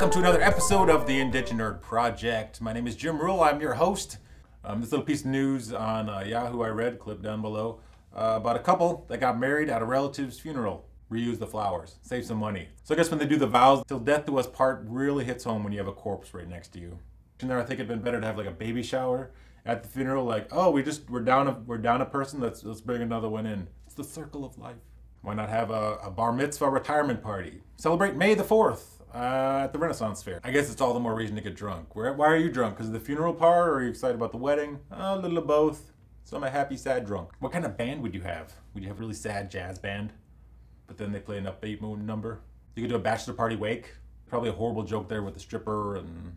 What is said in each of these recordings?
Welcome to another episode of the Indiginerd Project. My name is Jim Ruel. I'm your host. This little piece of news on Yahoo I read, clip down below, about a couple that got married at a relative's funeral. Reuse the flowers, save some money. So I guess when they do the vows, till death do us part really hits home when you have a corpse right next to you. In there, I think it'd been better to have like a baby shower at the funeral, like, oh, we're down a person, let's bring another one in. It's the circle of life. Why not have a bar mitzvah retirement party? Celebrate May the 4th. At the Renaissance Fair. I guess it's all the more reason to get drunk. Why are you drunk? Because of the funeral part, or are you excited about the wedding? A little of both. So I'm a happy, sad drunk. What kind of band would you have? Would you have a really sad jazz band? But then they play an upbeat number? You could do a bachelor party wake. Probably a horrible joke there with the stripper and...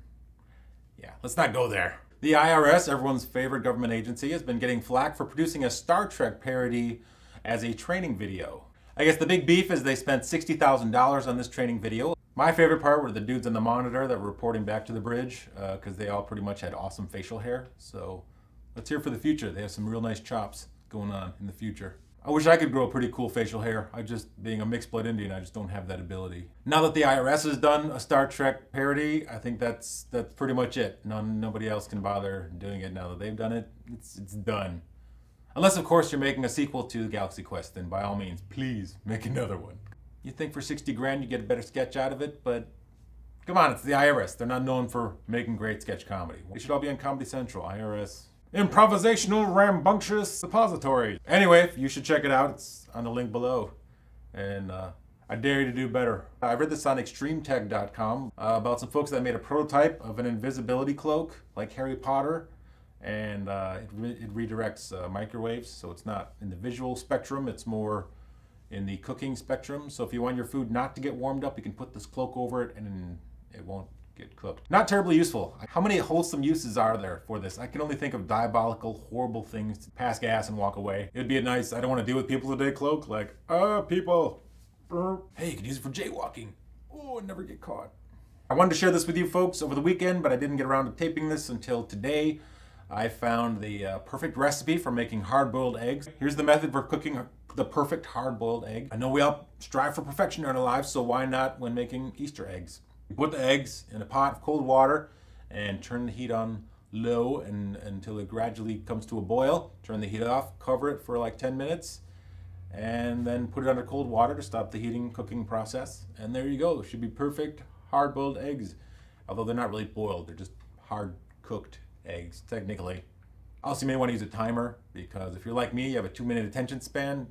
yeah, let's not go there. The IRS, everyone's favorite government agency, has been getting flack for producing a Star Trek parody as a training video. I guess the big beef is they spent $60,000 on this training video. My favorite part were the dudes on the monitor that were reporting back to the bridge because they all pretty much had awesome facial hair. So let's hear for the future. They have some real nice chops going on in the future. I wish I could grow pretty cool facial hair. Being a mixed blood Indian, I just don't have that ability. Now that the IRS has done a Star Trek parody, I think that's pretty much it. Nobody else can bother doing it now that they've done it. It's done. Unless, of course, you're making a sequel to Galaxy Quest, then by all means, please make another one. You think for 60 grand you get a better sketch out of it, but come on, it's the IRS. They're not known for making great sketch comedy. They should all be on Comedy Central, IRS. Improvisational rambunctious suppository. Anyway, you should check it out. It's on the link below. And I dare you to do better. I read this on extremetech.com about some folks that made a prototype of an invisibility cloak, like Harry Potter. And it redirects microwaves, so it's not in the visual spectrum, it's more in the cooking spectrum. So if you want your food not to get warmed up, you can put this cloak over it and it won't get cooked. Not terribly useful. How many wholesome uses are there for this? I can only think of diabolical, horrible things to pass gas and walk away. It'd be a nice, I don't want to deal with people today cloak, like, people. Hey, you could use it for jaywalking. Oh, and never get caught. I wanted to share this with you folks over the weekend, but I didn't get around to taping this until today. I found the perfect recipe for making hard-boiled eggs. Here's the method for cooking the perfect hard-boiled egg. I know we all strive for perfection in our lives, so why not when making Easter eggs? You put the eggs in a pot of cold water and turn the heat on low until it gradually comes to a boil. Turn the heat off, cover it for like 10 minutes, and then put it under cold water to stop the heating cooking process. And there you go. It should be perfect hard-boiled eggs. Although they're not really boiled, they're just hard-cooked eggs, technically. Also, you may want to use a timer, because if you're like me, you have a 2-minute attention span.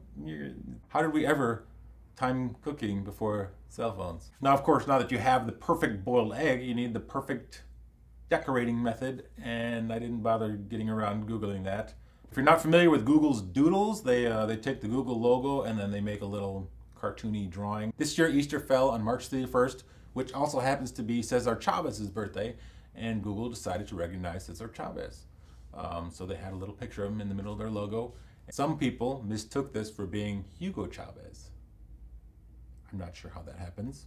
How did we ever time cooking before cell phones? Now, of course, now that you have the perfect boiled egg, you need the perfect decorating method, and I didn't bother getting around Googling that. If you're not familiar with Google's Doodles, they take the Google logo and then they make a little cartoony drawing. This year, Easter fell on March 31st, which also happens to be Cesar Chavez's birthday, and Google decided to recognize Cesar Chavez. So they had a little picture of him in the middle of their logo. Some people mistook this for being Hugo Chavez. I'm not sure how that happens.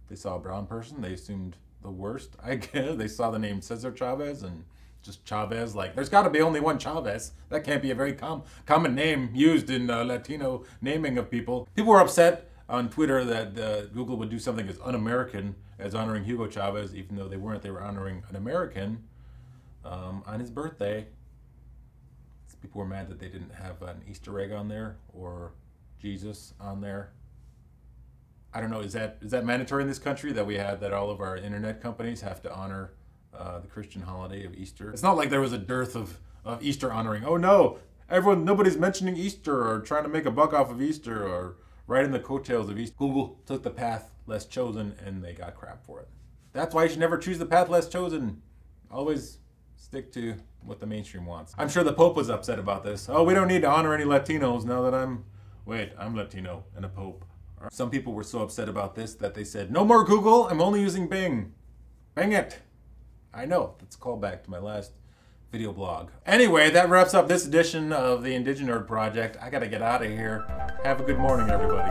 They saw a brown person, they assumed the worst, I guess. They saw the name Cesar Chavez and just Chavez, like, there's gotta be only one Chavez. That can't be a very common name used in Latino naming of people. People were upset on Twitter that Google would do something as un-American as honoring Hugo Chavez, even though they weren't. They were honoring an American on his birthday. People were mad that they didn't have an Easter egg on there or Jesus on there. I don't know, is that mandatory in this country that all of our internet companies have to honor the Christian holiday of Easter? It's not like there was a dearth of Easter honoring. Oh no, nobody's mentioning Easter or trying to make a buck off of Easter or right in the coattails of Easter. Google took the path less chosen and they got crap for it. That's why you should never choose the path less chosen. Always stick to what the mainstream wants. I'm sure the Pope was upset about this. Oh, we don't need to honor any Latinos now that I'm Latino and a Pope. Some people were so upset about this that they said, no more Google, I'm only using Bing. Bang it. I know, that's a callback to my last video blog. Anyway, that wraps up this edition of the Indiginerd Project. I gotta get out of here. Have a good morning, everybody.